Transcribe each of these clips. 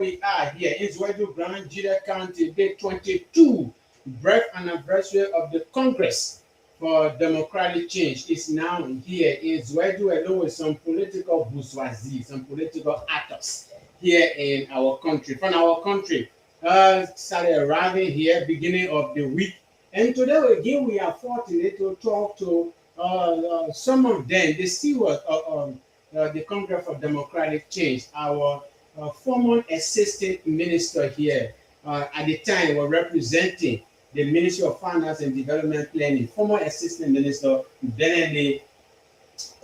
We are here in Zwedu Grand Gedeh County, day 22, birth anniversary of the Congress for Democratic Change is now here in Zwedu, along with some political bourgeoisie, some political actors here in our country, from our country. Started arriving here beginning of the week. And today again, we are fortunate to talk to some of them, the steward of the Congress for Democratic Change, our former assistant minister here at the time were representing the Ministry of Finance and Development Planning, former assistant minister Benelli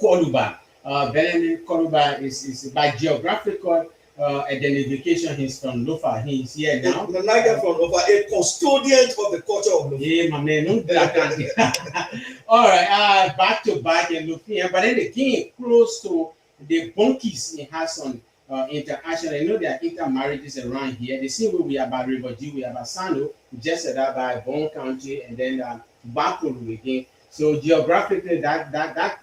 Koruba. Benelli Koruba is by geographical identification, he's from Lofa. He's here now. The Niger from Lofa, a custodian of the culture of Lofa. Yeah, my man, no black. All right, back to back and Lofa, but then again, close to the bunkies in Hassan. International, you know there are intermarriages around here. The same way we are by River G, we are by Sando, just by Bon County, and then Bakulu again. So geographically, that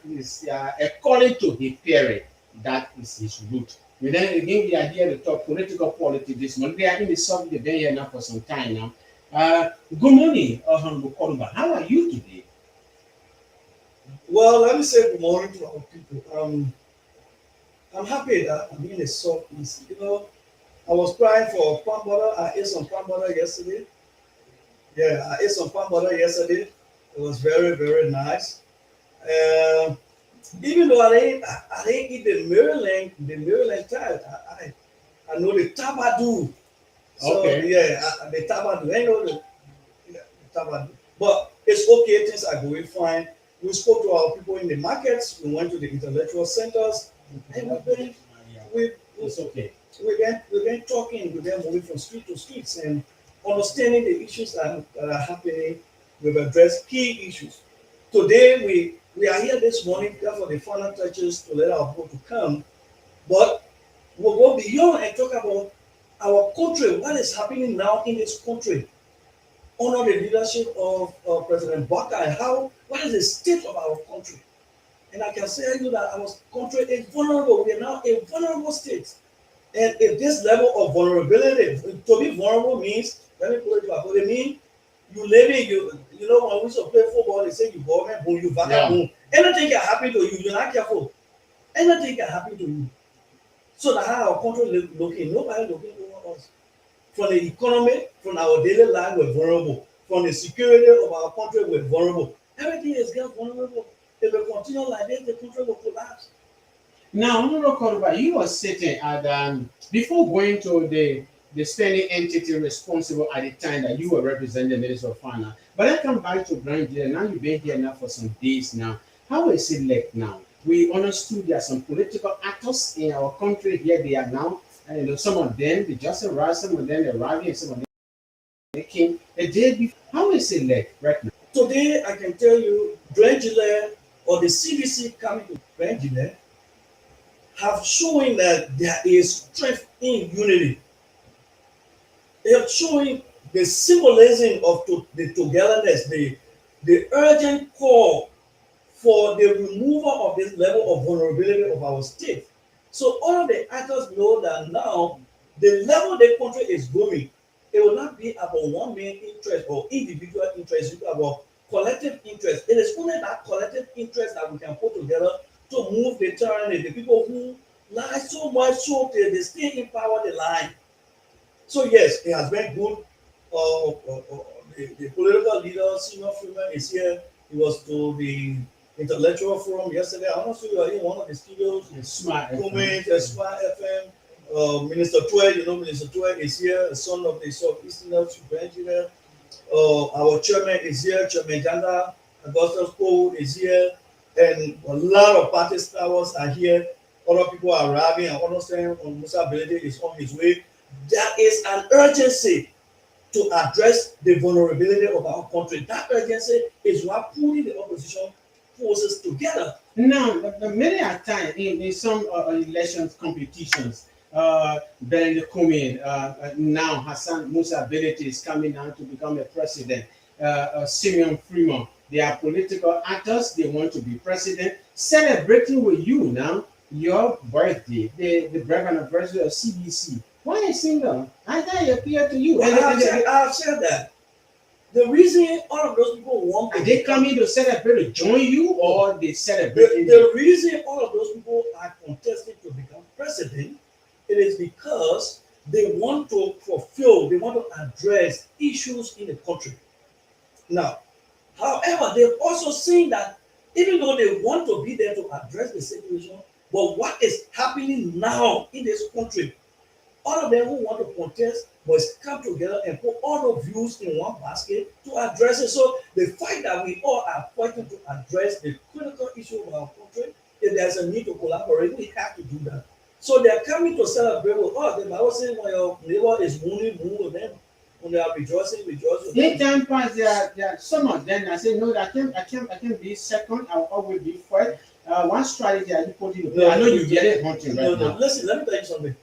is according to his parent, that is his root. And then again, we are here to talk political politics this morning. They are in the subject, they've been here now for some time now. Good morning, Honorable Koruba. How are you today? Well, let me say good morning to our people. I'm happy that I'm in a southeast. You know, I was crying for palm butter. I ate some palm butter yesterday. Yeah, I ate some palm butter yesterday. It was very, very nice. Even though I didn't eat the Maryland type, I know the tabadu. So okay. Yeah, the tabadu. I know the tabadu. But it's okay. Things are going fine. We spoke to our people in the markets. We went to the intellectual centers. And it's okay. We've been talking with them, moving from street to streets and understanding the issues that are happening. We've addressed key issues. Today we are here this morning for the final touches to let our people to come, but we'll go beyond and talk about our country, what is happening now in this country, honor the leadership of President Baka, and what is the state of our country. And I can tell you that our country is vulnerable. We are now a vulnerable state. And if this level of vulnerability, to be vulnerable means, let me put it back, it means you living, you know, when we used to play football, they say you government boom, you vaca boom. Anything can happen to you, you're not careful. Anything can happen to you. So that's how our country looking. Nobody looking over us. From the economy, from our daily life, we're vulnerable. From the security of our country, we're vulnerable. Everything is getting vulnerable. If we continue like this, the country will collapse. Now, Honorable Koruba, you were sitting at before going to the standing entity responsible at the time that you were representing the Minister of Finance. But I come back to Grand Gedeh. Now you've been here now for some days now. How is it like now? We understood there are some political actors in our country. Here they are now. And you know, some of them they just arrived, some of them they're arriving, and some of them they came a day before. How is it like right now? Today, I can tell you, Grand Gedeh or the CDC coming to Grand Gedeh have shown that there is strength in unity. They are showing the symbolism of the togetherness, the urgent call for the removal of this level of vulnerability of our state. So all of the actors know that now the level the country is going, it will not be about one main interest or individual interest, it's about collective interest. It is only that collective interest that we can put together to move the tyranny. The people who lie so much so they stay in power, they lie. So yes, it has been good. The political leader, Senior Freeman, is here. He was to the intellectual forum yesterday. I don't know if you are in one of the studios. Smart FM. Minister Tue, you know, Minister Tue is here, a son of the Southeasterners, engineer. Our chairman is here, Chairman Janda, Augustus Cole is here, and a lot of party stars are here. Other people are arriving, and understanding on Musa ability is on his way. There is an urgency to address the vulnerability of our country. That urgency is what pulling the opposition forces together. Now, many a time in some elections competitions, Benin Kumin, now Hassan Musa ability is coming now to become a president. Simeon Freeman, they are political actors, they want to be president. Celebrating with you now your birthday, the birth anniversary of CBC. Why a single? I thought it appeared to you. Well, I have said that. The reason all of those people want to are they coming to celebrate to join you, or they celebrate? the reason all of those people are contesting to become president, it is because they want to fulfill, they want to address issues in the country. Now, however, they've also seen that even though they want to be there to address the situation, but what is happening now in this country, all of them who want to contest must come together and put all the views in one basket to address it. So the fact that we all are fighting to address the critical issue of our country, if there's a need to collaborate, we have to do that. So they're coming to celebrate with us. The Bible says when your neighbor is mourning, mourn with them. When they are rejoicing, rejoice with them. In time past, there are some of them that say, no, I can't be second, I'll always be first. One strategy I put in. I know you get it hunting right now. Listen, let me tell you something.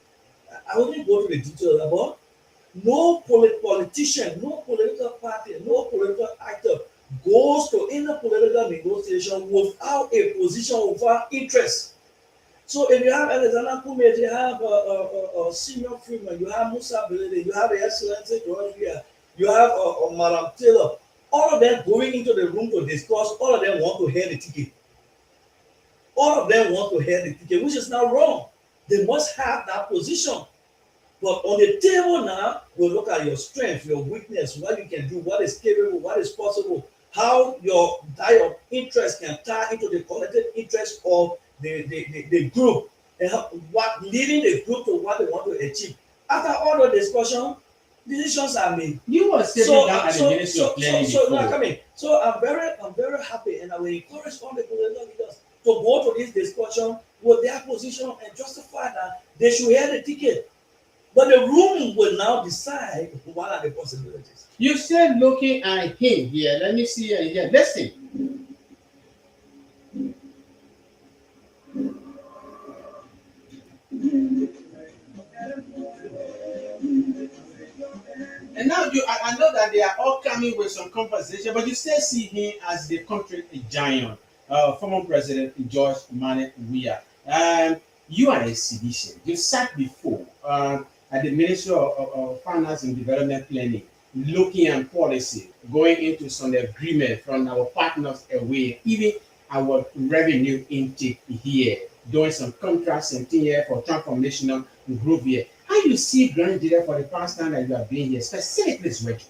I won't go to the details about no politician, no political party, no political actor goes to any political negotiation without a position, without interest. So if you have Alexander Kumet, you have Senior Freeman, you have Musa Belede, you have the Excellency George Weah, you have Madam Taylor, all of them going into the room to discuss, all of them want to hear the ticket. All of them want to hear the ticket, which is not wrong. They must have that position. But on the table now, we'll look at your strength, your weakness, what you can do, what is capable, what is possible, how your tie of interest can tie into the collective interest of the group, and what leading the group to what they want to achieve. After all the discussion, decisions are made. You were sitting down at the Ministry of Planning before. So I'm very happy, and I will encourage all the political leaders to go to this discussion with their position and justify that they should hear the ticket. But the room will now decide what are the possibilities. You said looking at him here. Let me see here. Listen. And now I know that they are all coming with some conversation, but you still see him as the country giant, former President George Mane Weah. You are a citizen. You sat before at the Ministry of Finance and Development Planning, looking at policy, going into some agreement from our partners away, even our revenue intake here, doing some contracts and things here for transformational growth here. How you see Grand Gedeh for the past time that you have been here, specifically Sweden?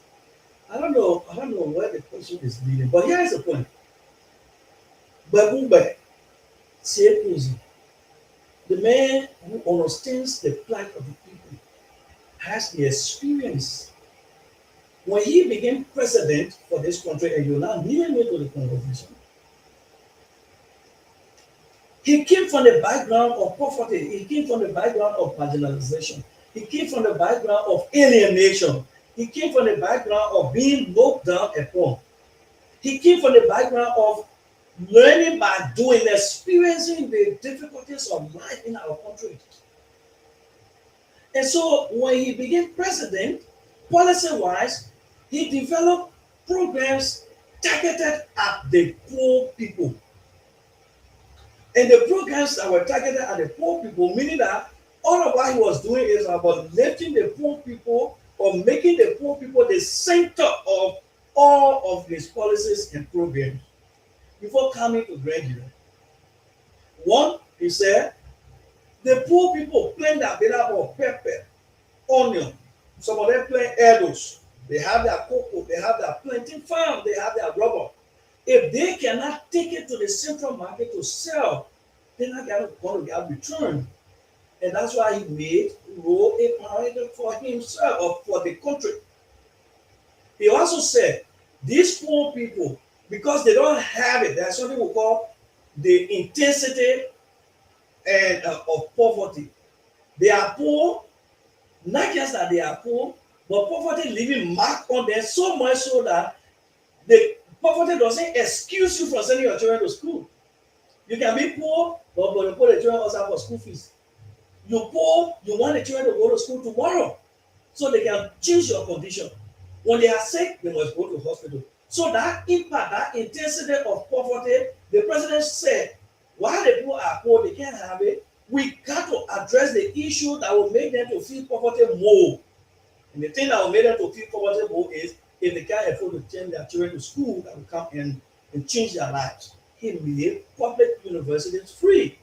I don't know where the question is leading, but here is the point. Babumba, the man who understands the plight of the people, has the experience. When he became president for this country, and you now leading me to the conversation, he came from the background of poverty. He came from the background of marginalization. He came from the background of alienation. He came from the background of being looked down upon. He came from the background of learning by doing, experiencing the difficulties of life in our country. And so when he became president, policy-wise, he developed programs targeted at the poor people. And the programs that were targeted at the poor people, meaning that all of what he was doing is about lifting the poor people or making the poor people the center of all of his policies and programs. Before coming to Grand Gedeh, one, he said, the poor people plant their available pepper, onion, some of them plant edibles, they have their cocoa, they have their planting farm, they have their rubber. If they cannot take it to the central market to sell, they're not going to get a return. And that's why he made rural economy for himself or for the country. He also said, these poor people, because they don't have it, there's something we call the intensity and of poverty. They are poor, not just that they are poor, but poverty leaving mark on them so much so that the poverty doesn't excuse you from sending your children to school. You can be poor, but you put the children outside for school fees. You're poor, you want the children to go to school tomorrow so they can change your condition. When they are sick, they must go to hospital. So that impact, that intensity of poverty, the president said, while the poor are poor, they can't have it. We got to address the issue that will make them to feel poverty more. And the thing that will make them to feel poverty more is if they can't afford to send their children to school that will come in and change their lives. He made public universities free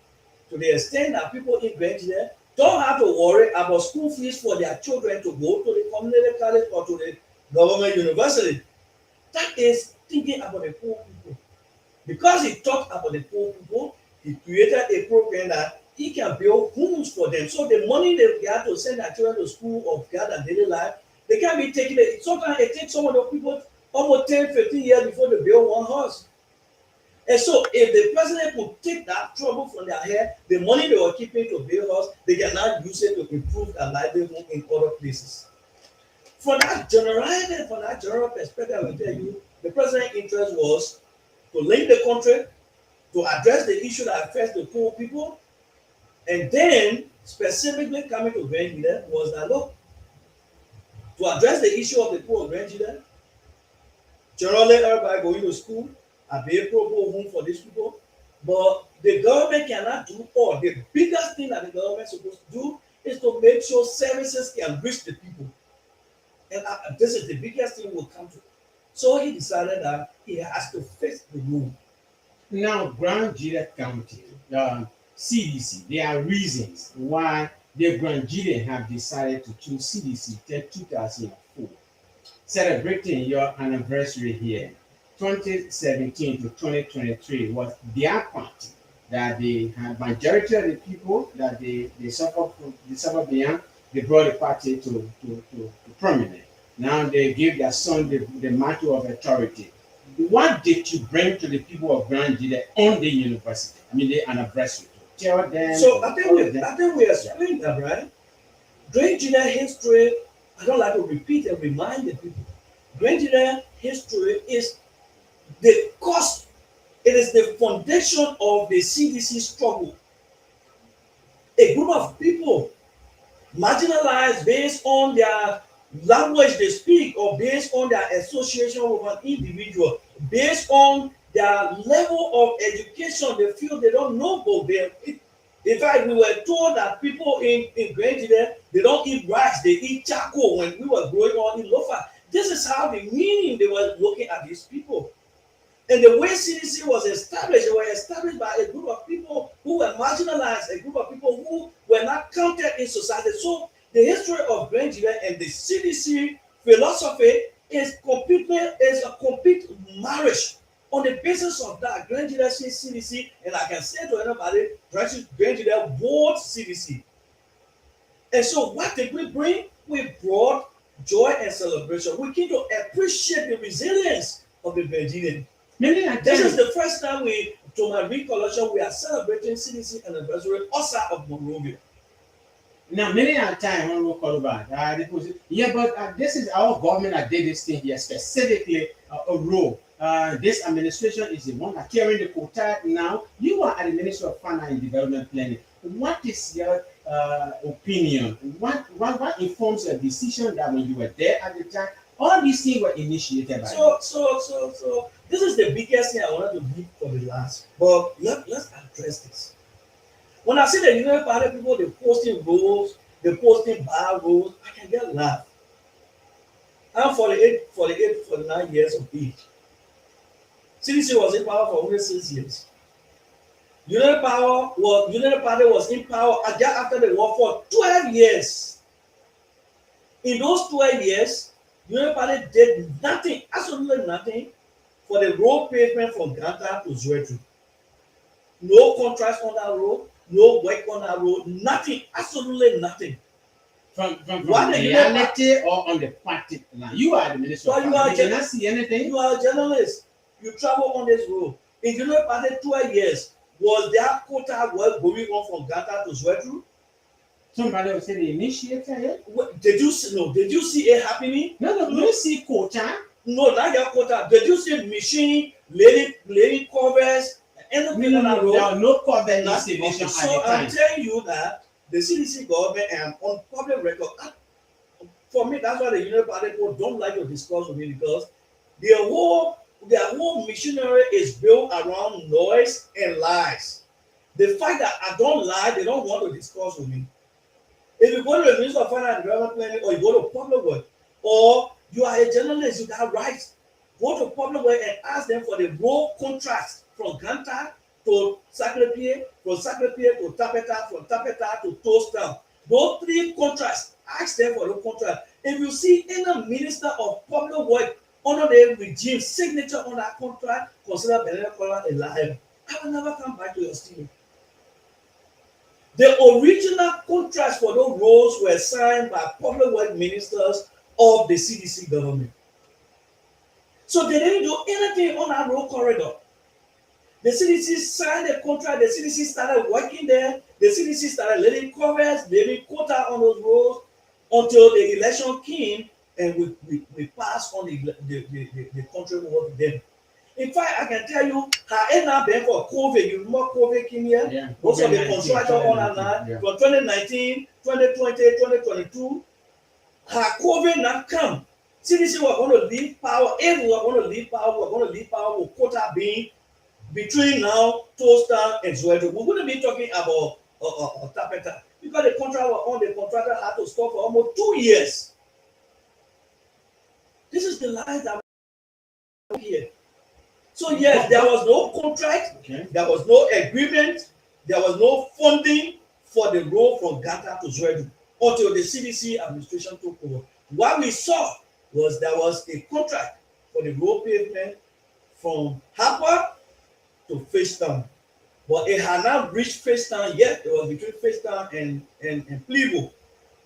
to the extent that people in Grenada don't have to worry about school fees for their children to go to the community college or to the government university. That is thinking about the poor people. Because he talked about the poor people, he created a program that he can build homes for them. So the money they have to send their children to school or get their daily life, they can be taking it. Sometimes it takes some of the people almost 10, 15 years before they build one house. And so if the president could take that trouble from their head, the money they were keeping to build house, they can now use it to improve their livelihood in other places. From that generality, from that general perspective, I will tell you, the president's interest was to link the country, to address the issue that affects the poor people, and then specifically coming to Grenada was that look, to address the issue of the poor of Grenada, generally everybody going to school, a very pro home for these people, but the government cannot do all. The biggest thing that the government is supposed to do is to make sure services can reach the people. And this is the biggest thing we'll come to. So he decided that he has to fix the rule. Now, Grand Gedeh County, CDC, there are reasons why the Grand Gedeh have decided to choose CDC till 2004, celebrating your anniversary here. 2017 to 2023 was their party that they had majority of the people that they suffer beyond, they brought the party to prominence. Now they give their son the mantle of authority. What did you bring to the people of Grand Gedeh on the university? I mean the anniversary to tell them. So I think we explained that, right? Grand Gedeh history, I don't like to repeat and remind the people. Grand Gedeh history is the cause, it is the foundation of the CDC struggle. A group of people marginalized based on their language they speak or based on their association with an individual, based on their level of education they feel they don't know about them. In fact, we were told that people in Grand Gedeh, they don't eat rice, they eat charcoal when we were growing up in Lofa. This is how the meaning they were looking at these people. And the way CDC was established, they were established by a group of people who were marginalized, a group of people who were not counted in society. So the history of Grand Gedeh and the CDC philosophy is a complete marriage. On the basis of that, Grand Gedeh says CDC, and I can say to anybody, Grand Gedeh board CDC. And so what did we bring? We brought joy and celebration. We came to appreciate the resilience of the Virginians. This is the first time to my recollection, we are celebrating CDC anniversary also of Monrovia. Now, many a time when we call about but this is our government that did this thing here, specifically a role. This administration is the one that carrying the quota now. You are at the Ministry of Finance and Development Planning. What is your opinion? What informs your decision that when you were there at the time, all these things were initiated by you? So this is the biggest thing I wanted to leave for the last. But let's address this. When I see the United Party people, they're posting rules, they're posting bad rules, I can get laugh. I'm 49 years of age. CDC was in power for only 6 years. United Party was in power just after the war for 12 years. In those 12 years, United Party did nothing, absolutely nothing, for the road pavement from Ganta to Zwetru. No contracts on that road, no work on that road, nothing, absolutely nothing. From reality or on the party line? You are the minister. But you cannot see anything. You are a journalist. You travel on this road. In United Party 12 years, was there quota work going on from Ganta to Zwetru? Somebody will say the initiator here. Did you see it happening? No, you see quota. No, not your quota. Did you see machine, lady covers, anything on that road? There are no cover installation at the So time. I'm telling you that the CDC government and on public record, for me, that's why the United Party people don't like to discuss with me, because their whole machinery is built around noise and lies. The fact that I don't lie, they don't want to discuss with me. If you go to the Minister of Finance and Development Planning, or you go to public work, or you are a journalist, you got rights, go to public work and ask them for the road contracts from Ganta to Sacré-Pied, from Sacré-Pied to Tapeta, from Tapeta to Toastown. Those three contracts, ask them for the contract. If you see any minister of public work under the regime signature on that contract, consider Benekola a liar. I will never come back to your studio. The original contracts for those roads were signed by public work ministers of the CDC government. So they didn't do anything on that road corridor. The CDC signed a contract, the CDC started working there, the CDC started letting covers, letting quota on those roads until the election came and we passed on the contract over to them. In fact, I can tell you, her end up there for COVID, you remember COVID came here? Yeah. Most of the construction on and on from 2019, 2020, 2022, her COVID not come. CDC were going to leave power, if we were going to leave power, we're going to leave power with quota being between now, Toastown and Zwedru. We're going to be talking about Tapeta because the contract was on, the contractor had to stop for almost 2 years. This is the life that we're here. So yes, there was no contract, there was no agreement, there was no funding for the road from Ganta to Zwedru until the CDC administration took over. What we saw was there was a contract for the road pavement from Hapa to Facestown, but it had not reached Facestown yet. It was between Facestown and Plibo.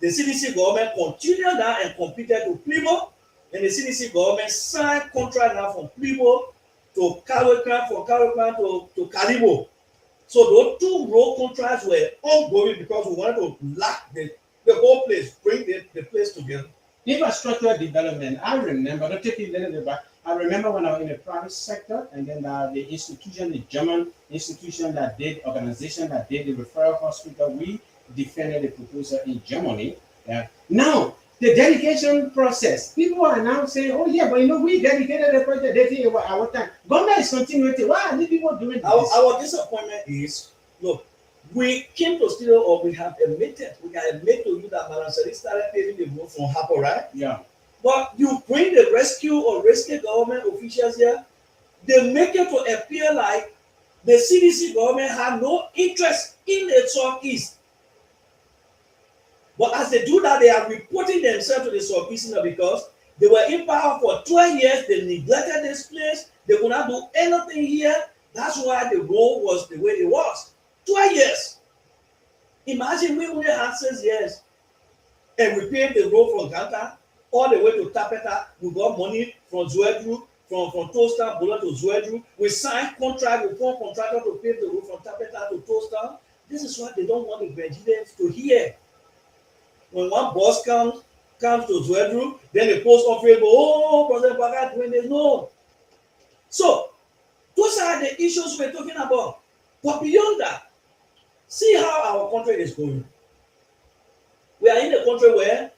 The CDC government continued that and competed to Plibo, and the CDC government signed contract now from Plibo to Kalokran, from Kalokran to Kalibo. So those two road contracts were ongoing because we wanted to lock the whole place, bring the place together. Infrastructure development, I remember, don't take it a little bit back. I remember when I was in the private sector, and then the institution, the German institution that did, organization that did the referral hospital, we defended the proposal in Germany. Now, the dedication process, people are now saying, oh yeah, but we dedicated the project, they think about our time. Government is continuing. Why are these people doing this? Our disappointment is, look, we came to studio, or we have admitted to you that Malansari started paving the road from Hapo, right? Yeah. But you bring the rescue or rescue government officials here, they make it to appear like the CDC government had no interest in the Southeast. But as they do that, they are reporting themselves to the Southeast because they were in power for 12 years, they neglected this place, they could not do anything here. That's why the road was the way it was. 12 years. Imagine we only had 6 years and we paved the road from Ganta all the way to Tapeta. We got money from Zwedru, from Toastown, Bola to Zwedru. We signed contract with one contractor to pave the road from Tapeta to Toastown. This is what they don't want the Nigerians to hear. When one boss comes to Zwedru, then the post office go, oh, President Bagat doing this. No. So, those are the issues we're talking about. But beyond that, see how our country is going. We are in a country where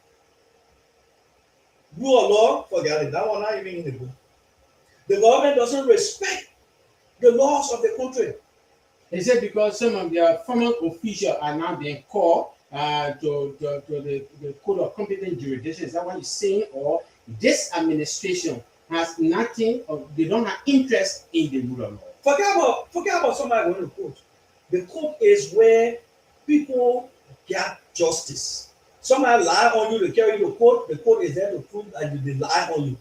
rule of law, forget it, that one not even in the book. The government doesn't respect the laws of the country. Is it because some of their former officials are now being called to the code of competent jurisdiction? Is that what you're saying? Or this administration has nothing, or they don't have interest in the rule of law? Forget about somebody going to court. The court is where people get justice. Somebody lie on you, they carry you to court. The court is there to prove that they lie on you.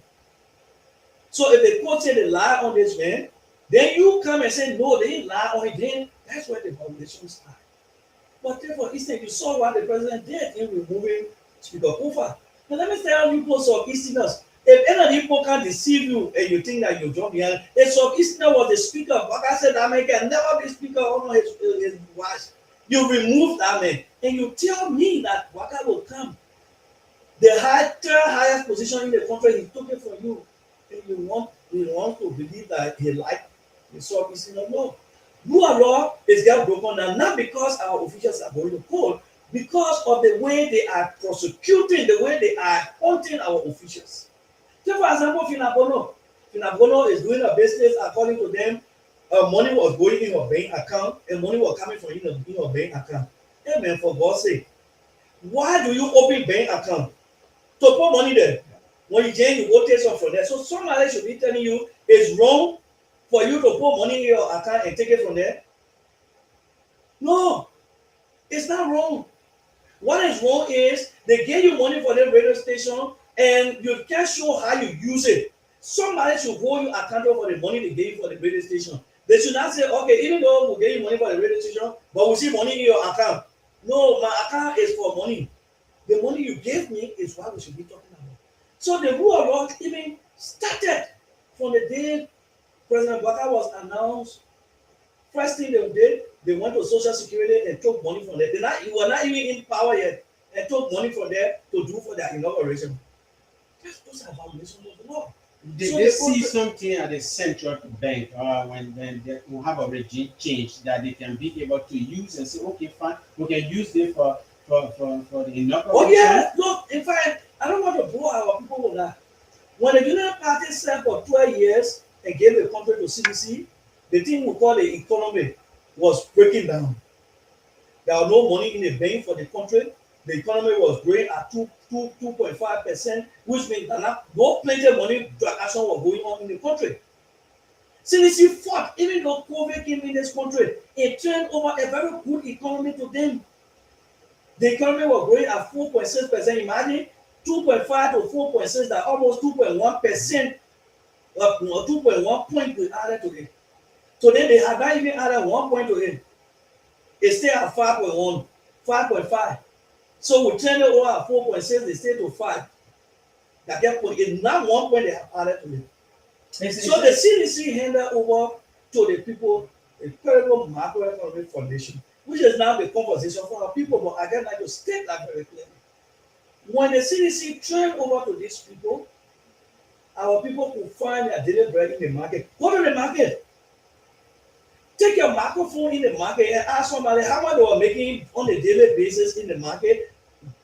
So if the court say they lie on this man, then you come and say no, they didn't lie on him. Then that's where the violations start. But therefore, instead, you saw what the president did in removing Speaker Kufa. Now let me tell you, Southeasterners, if any of the people can deceive you and you think that you jump behind, if Southeasterner was the speaker, Baka said that man can never be speaker on his watch. You remove that man and you tell me that Waka will come. The highest position in the country, he took it from you. And you want to believe that he liked the Southeasterner. No. Rule of law is get broken down, not because our officials are going to court, because of the way they are prosecuting, the way they are hunting our officials. Take for example, Finabono is doing a business according to them, money was going in your bank account and money was coming from in your bank account. Hey man, for God's sake, why do you open bank account to put money there? When you change, you go take some from there. So somebody should be telling you it's wrong for you to put money in your account and take it from there. No, it's not wrong. What is wrong is they give you money for the radio station and you can't show how you use it. Somebody should hold you accountable for the money they gave you for the radio station. They should not say, okay, even though we gave you money for the radio station, but we see money in your account. No, my account is for money. The money you gave me is what we should be talking about. So the rule of law even started from the day President Baka was announced. First thing they did, they went to Social Security and took money from there. You were not even in power yet and took money from there to do for their inauguration. Those are violations of the law. Did so they see something at the central bank when they will have a regime change that they can be able to use and say, okay, fine, we can use it for the inauguration? Oh, yeah. Look, in fact, I don't want to blow our people with that. When the Union Party served for 12 years and gave the country to CDC, the thing we call the economy was breaking down. There was no money in the bank for the country. The economy was growing at 2.5%, which means that no plenty of money transaction was going on in the country. CDC fought, even though COVID came in this country, it turned over a very good economy to them. The economy was growing at 4.6%. Imagine 2.5 to 4.6, that almost 2.1%, 2.1 point we added to it. So then they have not even added 1 point to it. It stayed at 5.1, 5.5. So we turned it over at 4.6, they stayed to 5. That get put in not 1 point they have added to it. So the CDC handed over to the people a credible macroeconomic foundation, which is now the conversation for our people. But again, I just state that very clearly. When the CDC turned over to these people, our people could find their daily bread in the market. Go to the market. Take your microphone in the market and ask somebody how much they were making on a daily basis in the market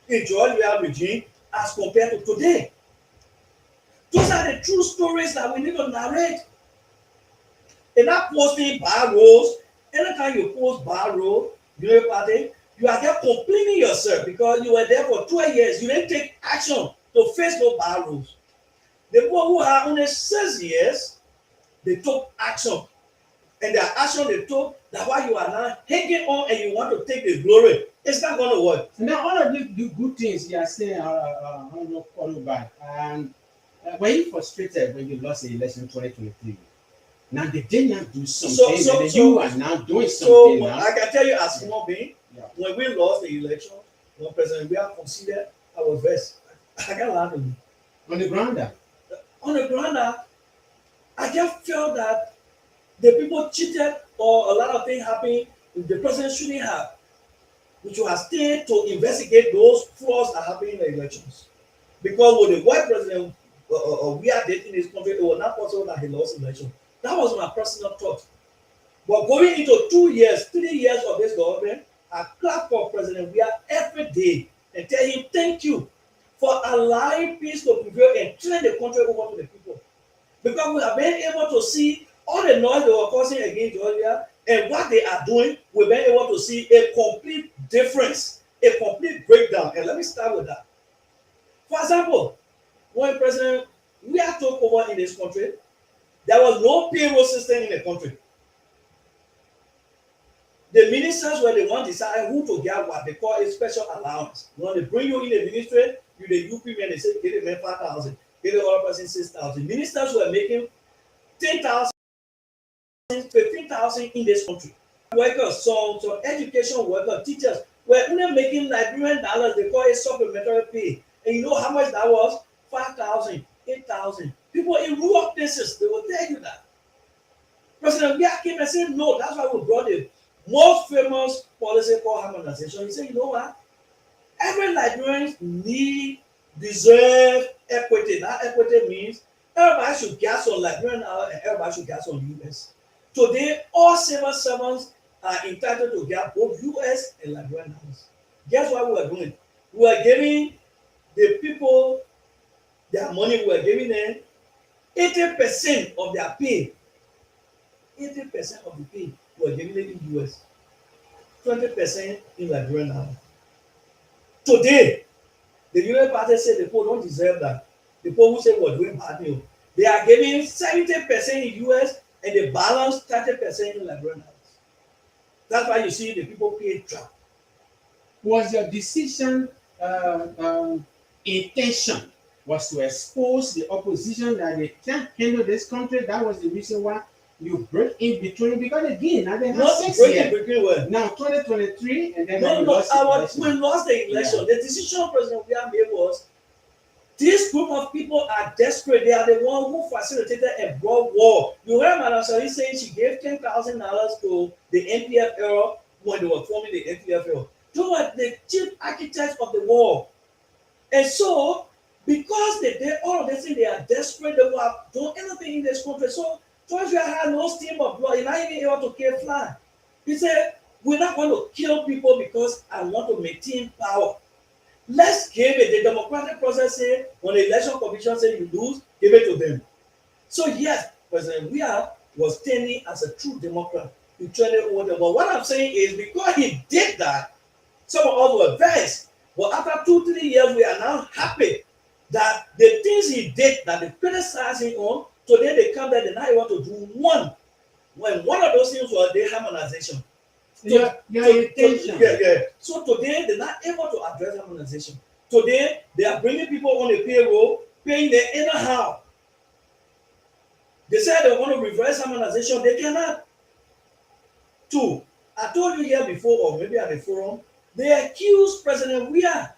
in Georgia regime as compared to today. Those are the true stories that we need to narrate. And not posting bar rules. Anytime you post bar rule, you party, you are just complaining yourself because you were there for 12 years. You didn't take action to face no bar rules. The people who are only 6 years, they took action. And the action they took, that's why you are now hanging on and you want to take the glory. It's not going to work. Now, all of these good things you are saying are not followed by. And were you frustrated when you lost the election 2023? Now, they did not do something, and you are now doing something. So, I can tell you as human being, when we lost the election, when President Bia considered, I was vexed. I got loud on me. On the ground? On the ground, I just felt that the people cheated or a lot of things happened the president shouldn't have, which will have stayed to investigate those flaws that happened in the elections. Because with the white president we are dating this country, it was not possible that he lost the election. That was my personal thought. But going into 2 years, 3 years of this government, I clap for President Bia every day and tell him thank you for allowing peace to prevail and turn the country over to the people. Because we have been able to see all the noise they were causing against Georgia and what they are doing, we've been able to see a complete difference, a complete breakdown. And let me start with that. For example, when President Bia took over in this country, there was no payroll system in the country. The ministers were the ones deciding who to get what they call a special allowance. When they bring you in the ministry, you the UP men, they say, get a man 5,000, get the other person 6,000. Ministers were making 10,000, 15,000 in this country. Workers, some education workers, teachers were only making Liberian dollars, they call it supplementary pay. And you know how much that was? 5,000, 8,000. People in rural places, they will tell you that. President Bia came and said, no, that's why we brought the most famous policy called harmonization. He said, you know what? Every Liberian deserve equity. That equity means everybody should get some Liberian hour and everybody should get some US. Today, all civil servants are entitled to get both US and Liberian hours. Guess what we are doing? We are giving the people their money, we are giving them 80% of their pay. 80% of the pay were given in US, 20% in Liberian naira. Today, the Union Party said the poor don't deserve that. The poor who say we're doing bad news. They are giving 70% in US and the balance 30% in Liberian naira. That's why you see the people pay trap. Was your decision intention was to expose the opposition that they can't handle this country? That was the reason why you broke in between. Because again, now they have Not 6 breaking years. between well. Now 2023, and then No, you no, lost the election. we lost the election. The decision President William made was this group of people are desperate. They are the one who facilitated a broad war. You heard Madam Sali saying she gave $10,000 to the NPFL when they were forming the NPFL. They were the chief architects of the war. And so, because they did all of this thing, they are desperate, they were doing anything in this country. So, Georgia had no steam of blood. You're not even able to kill fly. He said, we're not going to kill people because I want to maintain power. Let's give it. The democratic process say when the election commission say you lose, give it to them. So yes, President Weah was standing as a true Democrat. He tried it over them. But what I'm saying is because he did that, some of us were vexed. But after 2-3 years, we are now happy that the things he did that they criticized him on, today they come there, they now want to do one. When one of those things was the harmonization. Your intention. Yeah. So today they're not able to address harmonization. Today they are bringing people on the payroll, paying them anyhow. They said they want to reverse harmonization. They cannot. Two, I told you here before, or maybe at the forum, they accused President Weah.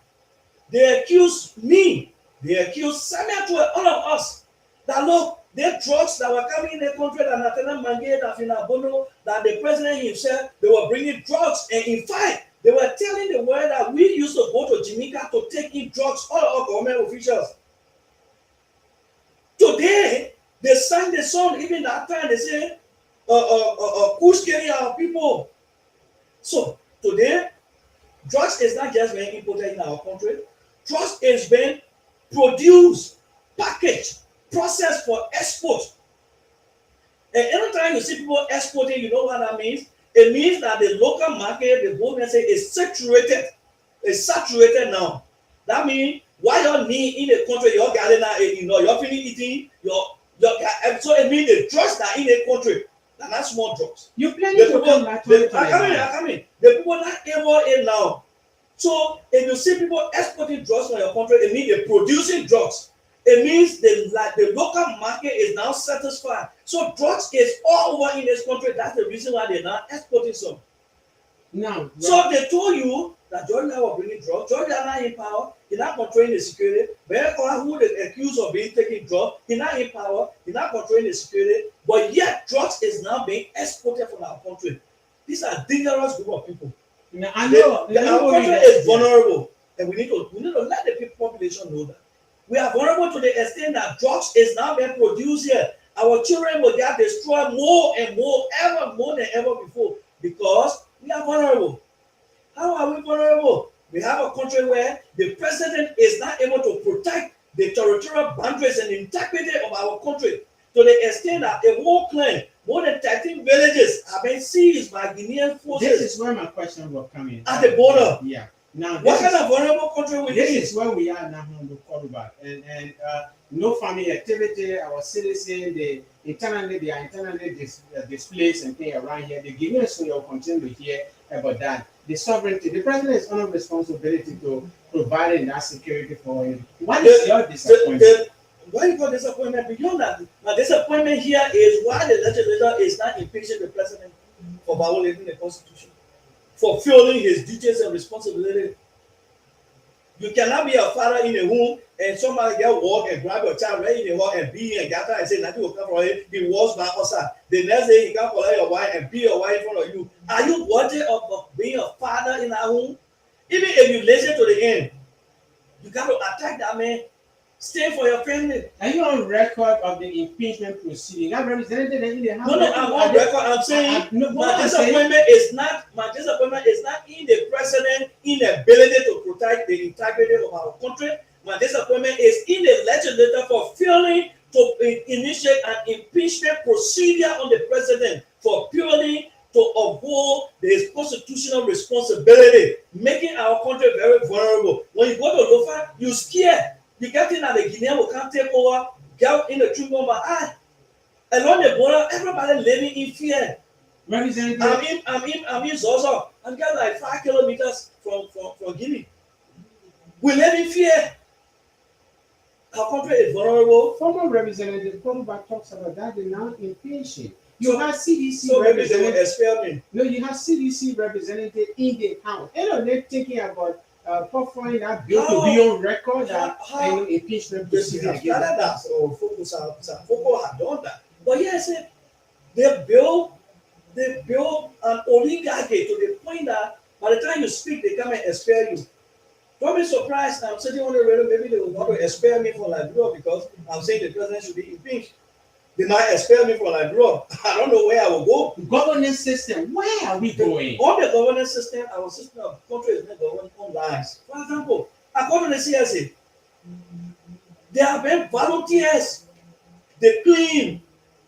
They accused me. They accused Samuel, all of us, that look, the drugs that were coming in the country, that Natana Mange, that Finabono, that the president himself, they were bringing drugs. And in fact, they were telling the world that we used to go to Jamaica to take in drugs, all our government officials. Today, they sang the song, even that time, they say, push carry our people. So, today, drugs is not just being imported in our country. Drugs is being produced, packaged, processed for export. And anytime you see people exporting, you know what that means? It means that the local market, the government say, is saturated. It's saturated now. That means why you need in the country, you're getting, you're finished eating, so it means the drugs that are in the country, and that's small drugs. You planning to come back to I mean, the people not able in now. So if you see people exporting drugs from your country, it means they're producing drugs. It means the local market is now satisfied. So drugs is all over in this country. That's the reason why they're not exporting some. Now, right. So they told you that Georgia was bringing drugs. Georgia is not in power. He's not controlling the security. Wherever who they accused of being taking drugs, he's not in power. He's not controlling the security. But yet drugs is now being exported from our country. These are dangerous group of people. Now, I know our country is vulnerable, and we need to let the people population know that. We are vulnerable to the extent that drugs is now being produced here. Our children will get destroyed more and more, more than ever before, because we are vulnerable. How are we vulnerable? We have a country where the president is not able to protect the territorial boundaries and integrity of our country to the extent that a whole clan, more than 13 villages, have been seized by Guinean forces. This is where my question will come in. At the border. Yeah. Now, what kind of vulnerable country we this is where we are now on the quarterback, and no farming activity. Our citizens, they are internally displaced and things around here. The Guineans will continue to hear about that. The sovereignty, the president is under responsibility to providing that security for him. What is your disappointment? Why you got disappointment? Beyond that, my disappointment here is why the legislature is not impeaching the president for violating the constitution, for failing his duties and responsibility. You cannot be a father in a home and somebody get walk and grab your child right in the home and be and gather and say nothing will come from him. He walks back outside. The next day he can collect your wife and be your wife in front of you. Are you worthy of being a father in a home? Even if you listen to the end, you got to attack that man. Stay for your family. Are you on record of the impeachment proceeding? I represented in the House. No, I'm on record. I'm saying my disappointment is not in the president inability to protect the integrity of our country. My disappointment is in the legislature for failing to initiate an impeachment procedure on the president for purely to uphold the constitutional responsibility, making our country very vulnerable. When you go to Lofa, you scared. You get in that the Guinean will come take over, get in the true number. Along the border, everybody living in fear. I'm in Zozo. I'm just like 5 kilometers from Guinea. We live in fear. Our country is vulnerable. Former Representative Koruba talks about that they're now impatient. You So- have CDC So maybe they will representative. expel me. No, you have CDC representative in the house. And they're thinking about performing that bill to be on record that How- impeachment They proceeding have against started them. that. So focus have done that. But yes, they build an oligarchy to the point that by the time you speak, they come and expel you. Don't be surprised. I'm sitting on the radio. Maybe they will want to expel me from Liberia because I'm saying the president should be impeached. They might expel me from Liberia. I don't know where I will go. Governance system, where are we going? On the governance system, our system of country is not governed on lies. For example, according to the CSA, there have been volunteers. They claim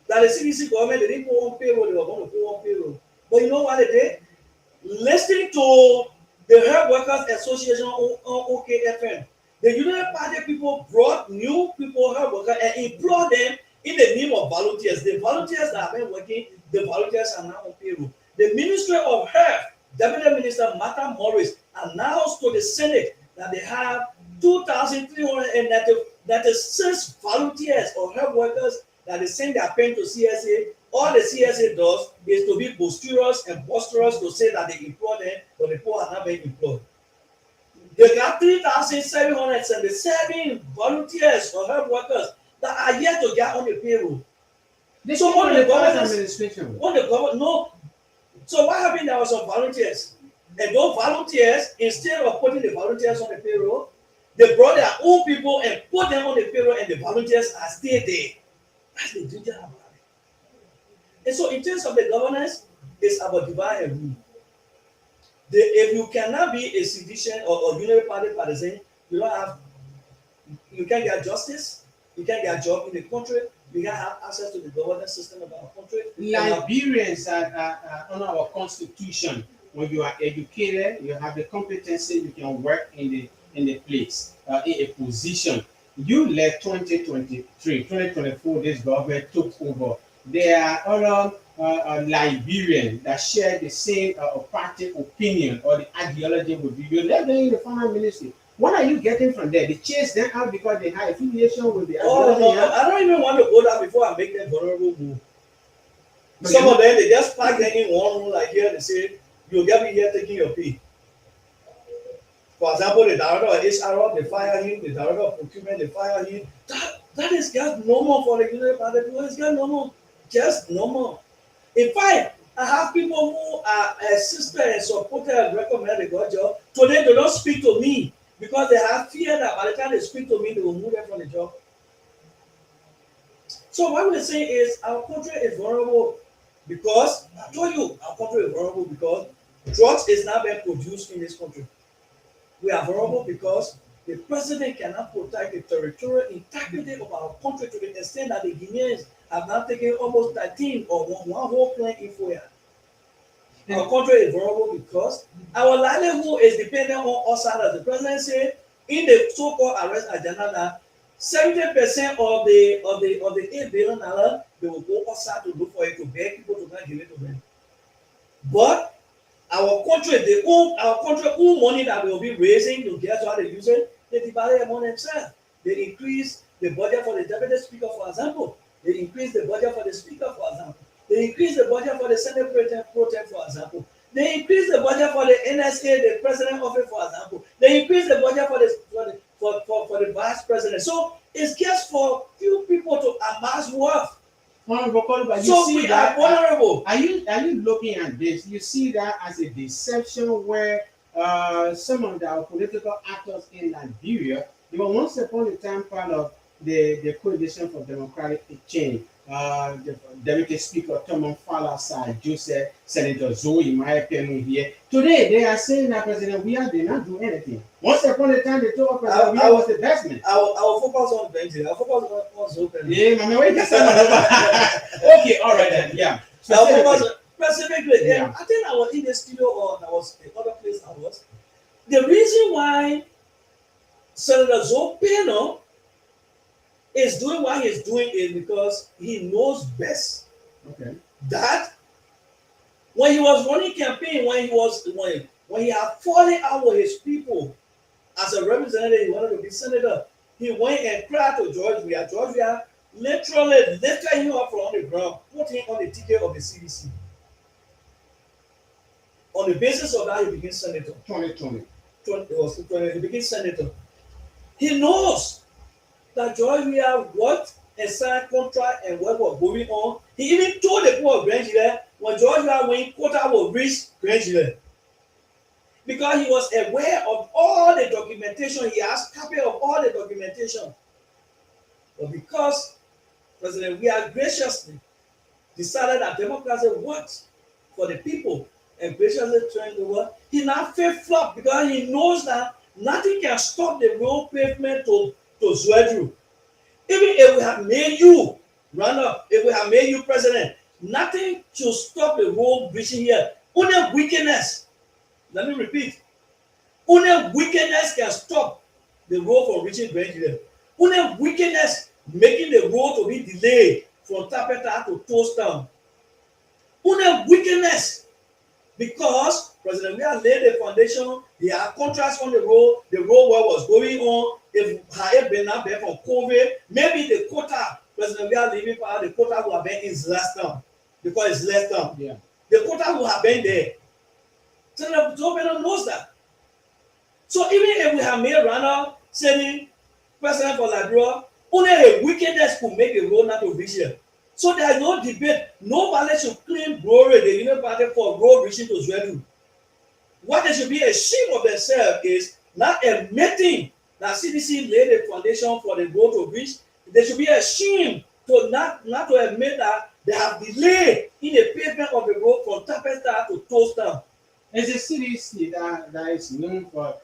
that the CDC government they didn't go on payroll, they were going to go on payroll. But you know what they did? Listening to the Health Workers Association on OKFM, the Union Party people brought new people, health workers, and employed them in the name of volunteers. The volunteers that have been working, the volunteers are now on payroll. The Ministry of Health, Deputy Minister Martha Morris, announced to the Senate that they have 2,396 volunteers or health workers that they send their pen to CSA. All the CSA does is to be boisterous and boisterous to say that they employ them, but the poor are not being employed. They got 3,777 volunteers or health workers that are yet to get on the payroll. This So is what what the the government government- administration. What the government no. So what happened? There were some volunteers, and those volunteers, instead of putting the volunteers on the payroll, they brought their own people and put them on the payroll, and the volunteers are still there. That's the danger about it. And so, in terms of the governance, it's about divide and rule. If you cannot be a citizen or unitary party partisan, you can't get justice, you can't get a job in the country, you can't have access to the governance system of our country. Liberians are under our constitution. When you are educated, you have the competency, you can work in the place, in a position. You left 2023, 2024, this government took over. There are other Liberians that share the same party opinion or the ideology with you. You left them in the foreign ministry. What are you getting from there? They chase them out because they have affiliation with the Oh, ideology. no, I don't even want to go there before I make them vulnerable move. But Some you- of them, they just pack them in one room like here, they say, you'll get me here taking your pay. For example, the director of HR, they fire him, the director of procurement, they fire him. That is just normal for the unitary party. It's just normal. Just normal. In fact, I have people who are assisted and supported and recommended the job. Today, they don't speak to me because they have fear that by the time they speak to me, they will move them from the job. So what we're saying is our country is vulnerable because, I told you, our country is vulnerable because drugs is not being produced in this country. We are vulnerable because the president cannot protect the territorial integrity of our country to the extent that the Guineans have now taken almost 13 or one whole plane in for year. Our country is vulnerable because our livelihood is dependent on us. As the president said in the so-called arrest agenda, that 70% of the $8 billion they will go outside to look for it to beg people to not give it to them. But our country own money that will be raising to get how they use it, they divide it among themselves. They increase the budget for the deputy speaker, for example. They increase the budget for the speaker, for example. They increase the budget for the Senate pro tem, for example. They increase the budget for the NSA, the president office, for example. They increase the budget for the vice president. So it's just for few people to amass wealth. But So we are vulnerable. Are you looking at this? You see that as a deception where some of our political actors in Liberia, they were once upon a time part of the Coalition for Democratic Change. The Deputy Speaker Thomas Falasai, Joseph, Senator Zoe, my opinion here. Today they are saying that President Weah did not do anything. Once upon a time they told President Weah was the best man. I will focus on Benji. I will focus on Zoe. Yeah, man, wait a second. Okay, all right then. Yeah. Specifically, Yeah. I think I was in the studio or I was in other place I was. The reason why Senator Zopeno is doing what he's doing is because he knows best Okay. that when he was running campaign, when he had fallen out with his people as a representative, he wanted to be senator. He went and cried to George Weah. George Weah literally lifted him up from the ground, put him on the ticket of the CDC. On the basis of that, he became senator. 2020. He became senator. He knows that George Weah worked and signed contract and what was going on. He even told the people of Grand Gile when George Weah went, quota will reach Grand Gile. Because he was aware of all the documentation, he has copy of all the documentation. But because President Weah graciously decided that democracy works for the people and graciously turned over, he now flip-flop because he knows that nothing can stop the road pavement to Zwedru. Even if we have made you runner, if we have made you president, nothing should stop the road reaching here. Only wickedness, let me repeat, only wickedness can stop the road from reaching Grand Gile. Only wickedness making the road to be delayed from Tapeta to Toastown. Only wickedness, because President Weah laid the foundation, he had contracts on the road what was going on. If had been not there from COVID, maybe the quota, President Weah leaving power, the quota would have been in less time because it's less time. Yeah. The quota would have been there. Senator Zopeno knows that. So even if we have made Rana saying president for Liberia, only a wickedness could make the road not to reach here. So there is no debate. Nobody should claim glory the Union Party for road reaching to Zwedru. What they should be ashamed of themselves is not admitting that CDC laid the foundation for the road to reach. They should be ashamed to not to admit that they have delayed in the pavement of the road from Tapesta to Toastown. It's a CDC that is known for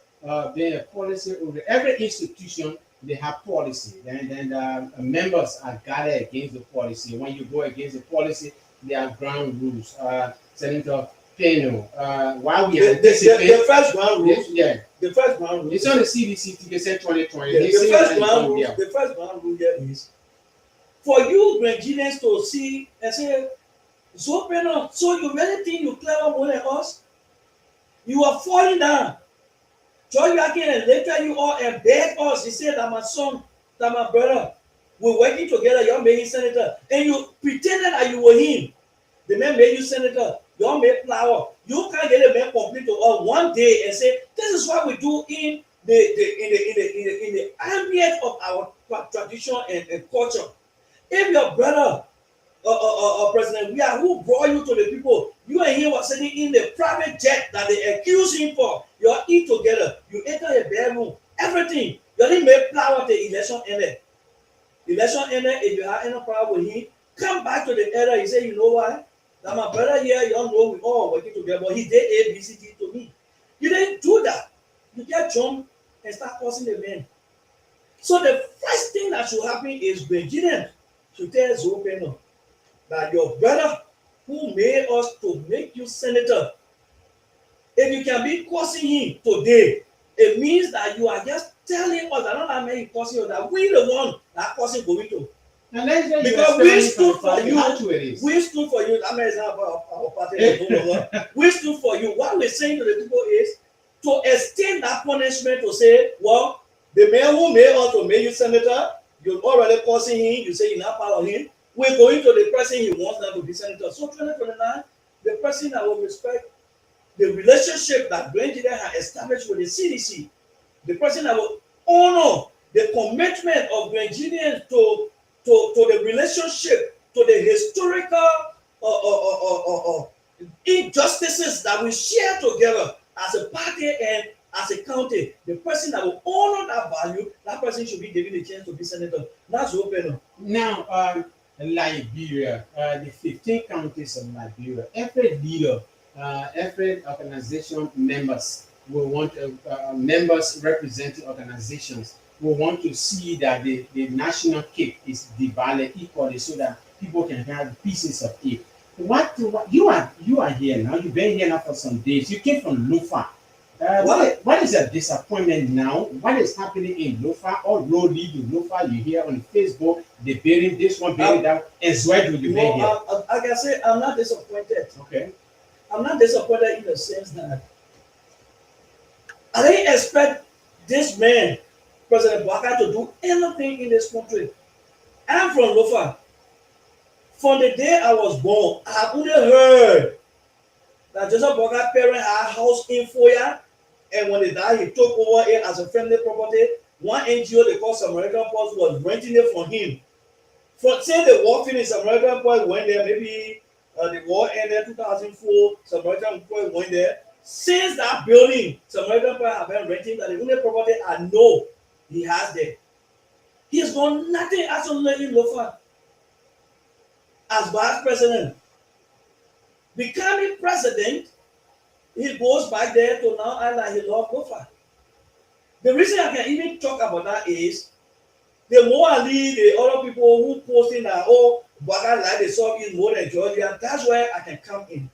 being a policy over every institution. They have policy, then the members are guarded against the policy. When you go against the policy, there are ground rules. Senator Peno, while we anticipate the first ground rules, the first ground rule, it's on the CDC ticket said 2020. The first ground rule here is for you Grangians to see and say, Zopeno, so you really think you clever more than us? You are falling down. George Weah came and later you all and beg us. He said that my son, that my brother, we're working together, you're making senator. And you pretended that you were him. The man made you senator, you're made flower. You can't get a man complete to us one day and say, this is what we do in the ambient of our tradition and culture. If your brother President Weah, who brought you to the people, you and him were sitting in the private jet that they accuse him for. You all eat together. You enter a bedroom. Everything. You only made flower the election ended. Election ended. If you have any problem with him, come back to the area. He say, you know why? That my brother here, you all know we all working together. But he did A, B, C, D to me. You didn't do that. You get jumped and start causing the men. So the first thing that should happen is Benjamin should tell Zopeno that your brother who made us to make you senator, if you can be cursing him today, it means that you are just telling us that not that many cursing us, that we the one that cursing going to. Because we stood for you. We stood for you. That means about our party. We stood for you. What we're saying to the people is to extend that punishment to say, well, the man who made us to make you senator, you're already cursing him, you say you're not part of him. We're going to the person he wants now to be senator. So 2029, the person that will respect the relationship that Grand Gile has established with the CDC, the person that will honor the commitment of Grand Gileans to the relationship, to the historical injustices that we share together as a party and as a county. The person that will honor that value, that person should be given the chance to be senator. That's open. Now, Liberia, the 15 counties of Liberia, every leader, every organization members will want members representing organizations will want to see that the national cake is divided equally so that people can have pieces of it. what you are here now? You've been here now for some days. You came from Lufa. What is a disappointment now? What is happening in Lofa? All road lead to Lofa. You hear on Facebook, they burying this one, burying that, and Zwed will be here. I can say I'm not disappointed. Okay. I'm not disappointed in the sense that I didn't expect this man, President Baka, to do anything in this country. I'm from Lofa. From the day I was born, I have only heard that Joseph Baka's parents had a house in Foya, and when they died, he took over it as a family property. One NGO they call Samaritan Post was renting it from him. From say the war finished, Samaritan Post went there. Maybe the war ended 2004. Samaritan Post went there. Since that building, Samaritan Post have been renting that the only property I know he has there. He has done nothing absolutely in Lofa as vice president. Becoming president, he goes back there to now act like he loves Lofa. The reason I can even talk about that is the more I lead the other people who posting that, oh, Baka like the South is more than Georgia, that's where I can come in.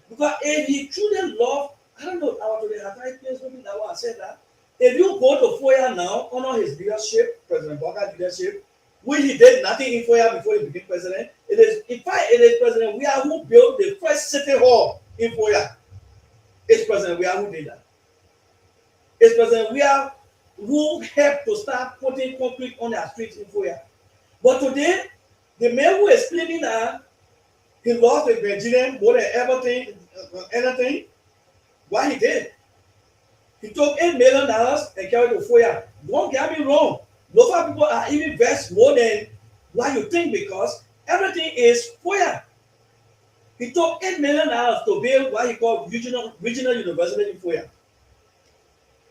Because if he truly love, I don't know, I was to the entire place, maybe that why I said that. If you go to Foya now, honor his leadership, President Baka's leadership, which he did nothing in Foya before he became president. It is, in fact, it is President Weah who built the first city hall in Foya. It's President Weah who did that. It's President Weah who helped to start putting concrete on their streets in Foya. But today, the man who is claiming that he lost the Nigerian more than anything, what he did, he took $8 million and carried to Foya. Don't get me wrong. Local people are even vexed more than what you think because everything is Foya. He took $8 million to build what he called regional university in Foya.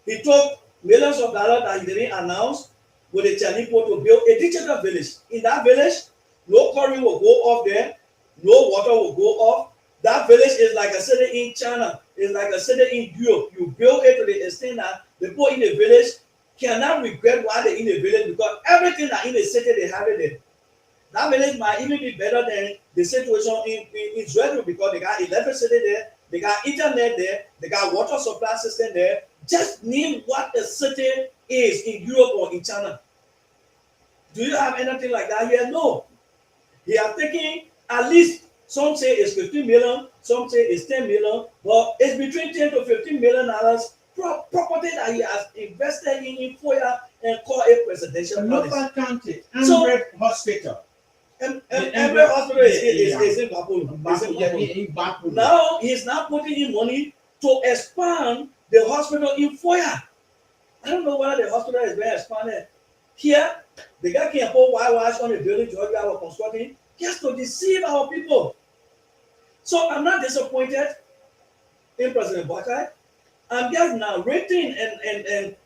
He took millions of dollars that he didn't announce with the Chanipo to build a digital village. In that village, no current will go off there, no water will go off. That village is like a city in China, it's like a city in Europe. You build it to the extent that the people in the village cannot regret why they're in the village because everything that in the city they have it there. That village might even be better than the situation in Israel because they got electricity there, they got internet there, they got water supply system there. Just name what the city is in Europe or in China. Do you have anything like that here? No. He has taken at least, some say it's 15 million, some say it's 10 million, but it's between 10 to 15 million dollars property that he has invested in Foya and call a presidential palace. Local county, Amber Hospital. Every hospital is in Bapu. Now he's now putting in money to expand the hospital in Foya. I don't know whether the hospital is being expanded. Here, the guy can put whitewash on the building Georgia was constructing just to deceive our people. So I'm not disappointed in President Baka. I'm just narrating and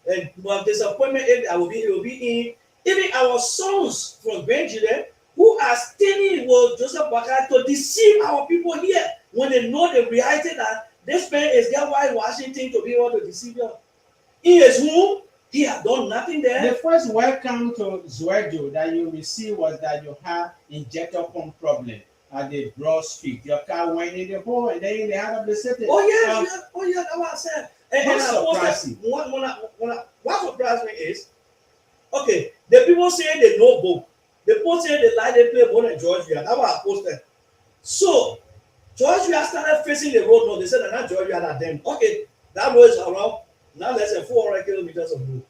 my disappointment it will be in even our sons from Benjamin who are standing with Joseph Baka to deceive our people here when they know the reality that this man is there while Washington to be able to deceive them. In his home, he has done nothing there. The first welcome to Zwejo that you received was that you had injector pump problem at the Broad Street. Your car went in the hole and then in the heart of the city. Oh yeah, that's what I said. And what surprised me is, okay, the people say they know both. The people say they like they play more than Georgia. That's what I posted. So Georgia started facing the road. No, they said they're not Georgia, that them. Okay, that road is around now less than 400 kilometers of road.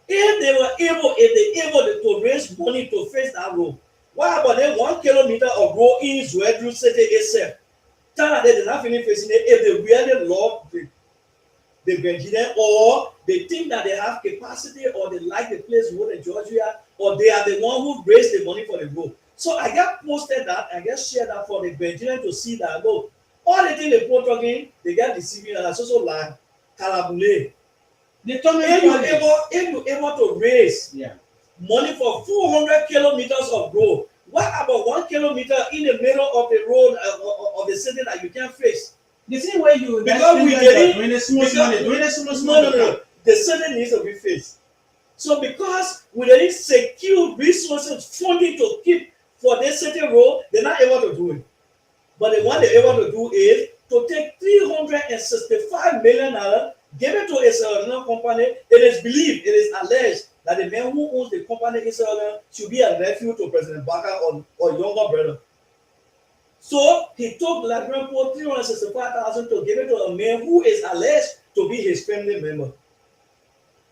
If they able to raise money to face that road, what about them 1 kilometer of road in Zwedru City itself? Tell that they did not finish facing it if they really love the Benjamin or they think that they have capacity or they like the place more than Georgia or they are the one who raised the money for the road. So I get posted that, I get shared that for the Benjamin to see that look, all the things they put talking, they get deceiving and it's also like Kalabule. If you able to raise money for 400 kilometers of road, what about 1 kilometer in the middle of the road of the city that you can't face? The same way you because we didn't doing the small no. The city needs to be faced. So because we didn't secure resources funding to keep for this city road, they're not able to do it. But the one they're able to do is to take $365 million, give it to a Israeli company. It is believed, it is alleged that the man who owns the company Israel should be a nephew to President Barker or younger brother. So he took Liberian poor 365,000 to give it to a man who is alleged to be his family member.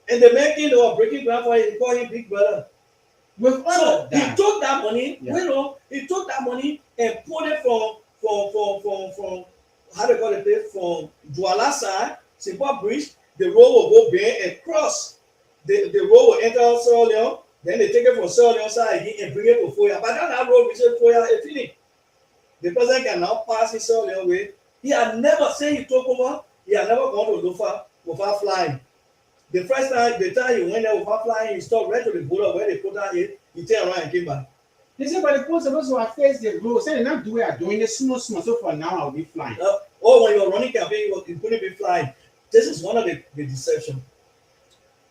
And the man came, they were breaking ground for him, he called him big brother. With all So of that, he took that money, yeah. he took that money and put it from how they call it, from Douala side, Simple Bridge, the road will go bend and cross. The road will enter Sierra Leone, then they take it from Sierra Leone side again and bring it to Foya. But that road reaches Foya, it finished. The president can now pass his Sierra Leone way. He had never said he took over, he had never gone to Lofa without flying. The first time, the time he went there without flying, he stopped right to the border where they put that in, he turned around and came back. They said, but the post supposed to face the road. Say, not do it, doing it small. So for now, I'll be flying. Or when you're running campaign, you couldn't be flying. This is one of the deception.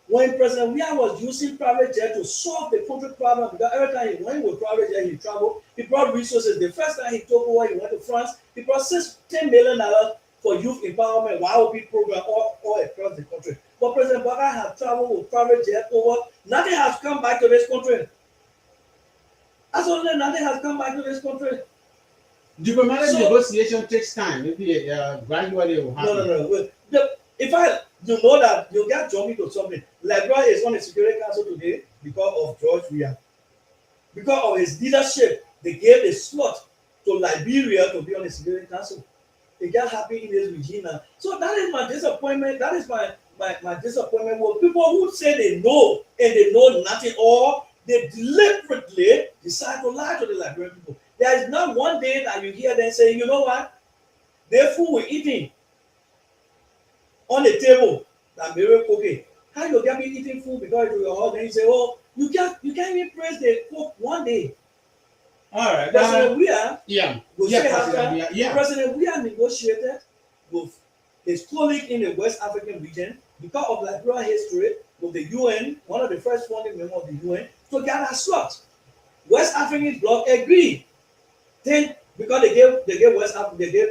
When President Weah was using private jet to solve the country problem, because every time he went with private jet, he traveled, he brought resources. The first time he took over, he went to France, he brought $10 million for youth empowerment, YOP program all across the country. But President Barker has traveled with private jet over. Nothing has come back to this country. Absolutely nothing has come back to this country. Diplomatic negotiation takes time. Maybe gradually it will happen. No. You know that you get jumping to something. Liberia is on the Security Council today because of George Weah. Because of his leadership, they gave a slot to Liberia to be on the Security Council. They get happy in this regime now. So that is my disappointment. That is my disappointment with people who say they know and they know nothing, or they deliberately decide to lie to the Liberian people. There is not one day that you hear them saying, you know what, their food we're eating on the table that Mary cooking. How you get me eating food because of your house? Then you say, oh, you can't even praise the cook one day. All right. President Weah, President Weah negotiated with his colleague in the West African region because of Liberia history with the UN, one of the first founding members of the UN, to get a slot. West African bloc agreed. Then because they gave West Africa, they gave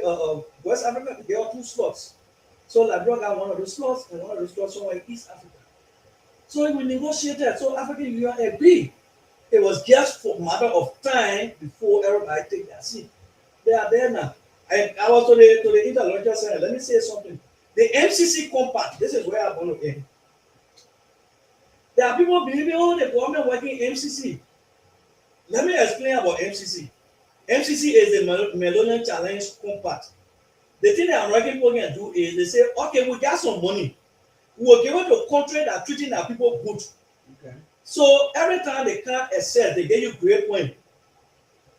2 slots. So Liberia got one of those slots and one of those slots somewhere in East Africa. So we negotiated. So African Union agreed. It was just for a matter of time before everybody take their seat. They are there now. I was to the Interlocutor Center. Let me say something. The MCC compact, this is where I'm going to end. There are people believing, oh, the government working MCC. Let me explain about MCC. MCC is the Millennium Challenge Compact. The thing the American people can do is they say, okay, we got some money. We'll give it to a country that are treating our people good. Okay. So every time they can't access, they give you grade point.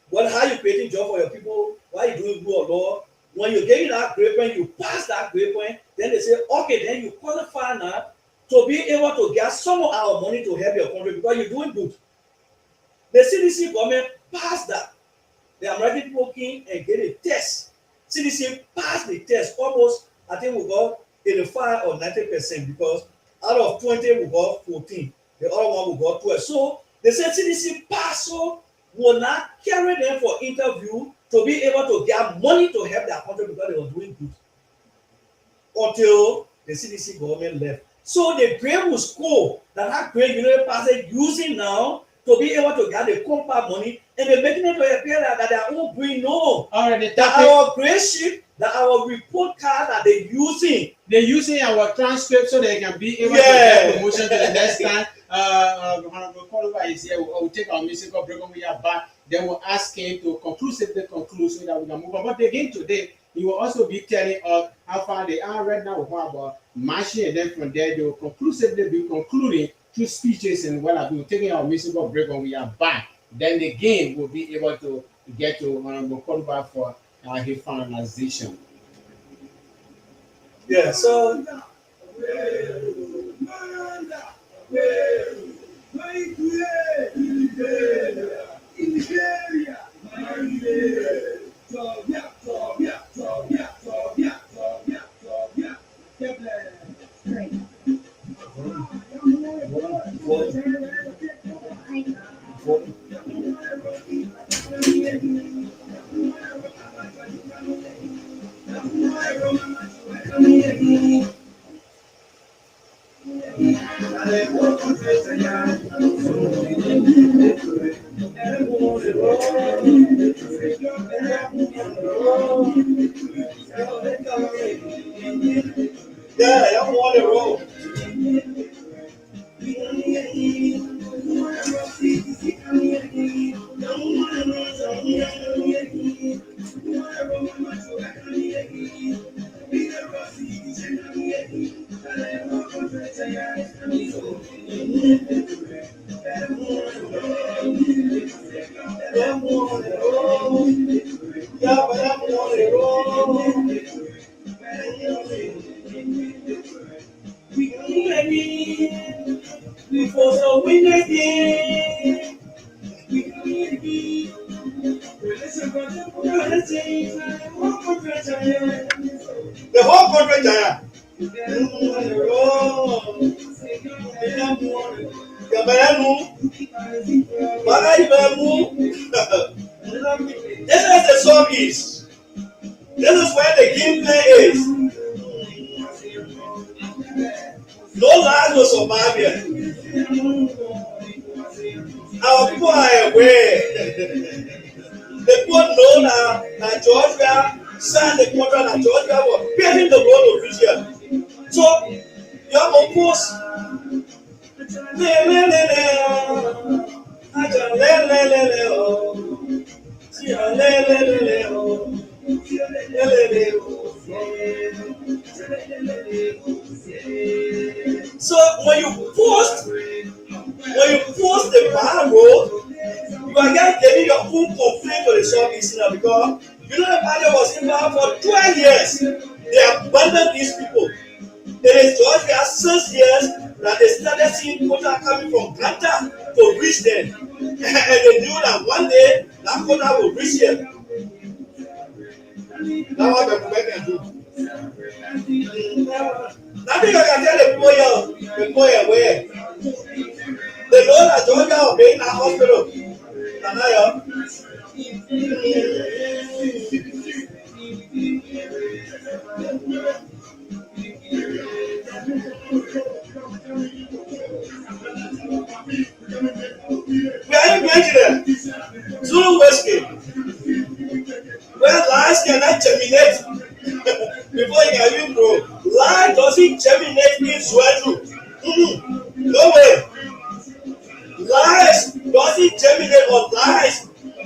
What, how you creating job for your people? Why you doing good or law? When you get that grade point, you pass that grade point, then they say, okay, then you qualify now to be able to get some of our money to help your country because you're doing good. The CDC government passed that. The American people came and gave a test. CDC passed the test almost, I think we got 85 or 90% because out of 20 we got 14. The other one we got 12. So they said CDC passed, so will not carry them for interview to be able to get money to help their country because they were doing good. Until the CDC government left. So the grade will score that grade university passes using now to be able to get the compact money, and they're making it to appear that their own green no. All right, that our grade sheet, that our report card that they're using. They're using our transcript so they can be able to get promotion to the next time. Honorable Cordova is here. We'll take our musical break when we are back. Then we'll ask him to conclusively conclude so that we can move on. But again today, he will also be telling us how far they are right now with what about marching, and then from there they will conclusively be concluding through speeches and what have you. Taking our musical break when we are back. Then again we'll be able to get to Honorable Cordova for his finalization. Yeah, so Yeah, I'm on the road. I'm on the road. Yeah, but I'm on the road. Before the win again. The whole country giant. This is the song is. This is where the gameplay is. No land will survive here. Our people are aware. The people know that Georgia signed the contract that Georgia was paving the road of this year. So, you have a post. So when you post the bad road, you are just getting your own complaint to the sub listener because you know the party was in power for 12 years. They abandoned these people. It is just their 6 years that they started seeing quota coming from Granta to reach them. And they knew that one day that quota will reach them. That's what the can do. Nothing I can tell the people here where they know that Georgia will be in a hospital. We are in Nigeria. Zulu Westgate. Where lies cannot germinate before it can even grow. Lie doesn't germinate in Zulu. No way. Lies doesn't germinate or lies